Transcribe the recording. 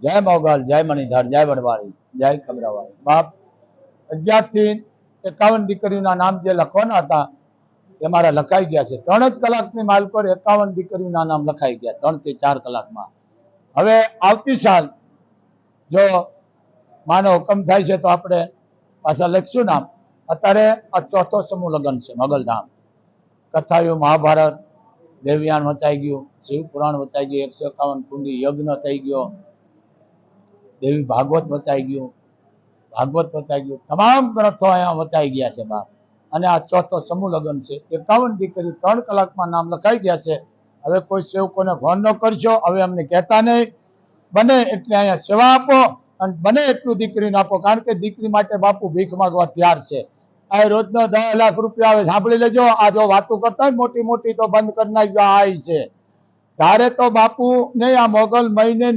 જય મોગલ, જય મણિધર, જય વડવાળી, જય ખબરાવાળી. બાપ 11 થી 51 દીકરીઓના નામ જે લખવાના હતા એ મારા લખાઈ ગયા છે. 3 જ કલાકની માલ પર 51 દીકરીઓના નામ લખાઈ ગયા, 3 થી 4 કલાકમાં. હવે આવતી સાલ જો માનો હુકમ થાય છે તો આપણે પાછા લખશું નામ. અત્યારે આ ચોથો સમૂહ લગ્ન છે. મોગલધામ કથાયું, મહાભારત, દેવયાન વચાઈ ગયું, શિવ પુરાણ વચાઈ ગયું, 151 કુંડી યજ્ઞ થઈ ગયો, દેવી ભાગવત વચાઈ ગયું, ભાગવત વચાઈ ગયું, તમામ ગ્રંથો અહીંયા વચાઈ ગયા છે બાપ. અને આ ચોથો સમૂહ લગ્ન છે. 51 દીકરી 3 કલાકમાં નામ લખાઈ ગયા છે. હવે કોઈ સેવકોને ફોન ન કરશો, હવે અમને કહેતા નહીં. બને એટલે અહીંયા સેવા આપો અને બને એટલું દીકરીને આપો, કારણ કે દીકરી માટે બાપુ ભીખ માંગવા તૈયાર છે. આ રોજનો 10 લાખ રૂપિયા આવે, સાંભળી લેજો. આ જો વાતો કરતા હોય મોટી મોટી તો બંધ કરી નાખજો. આ છે ધારે તો બાપુ નહીં, આ મોગલ મહિને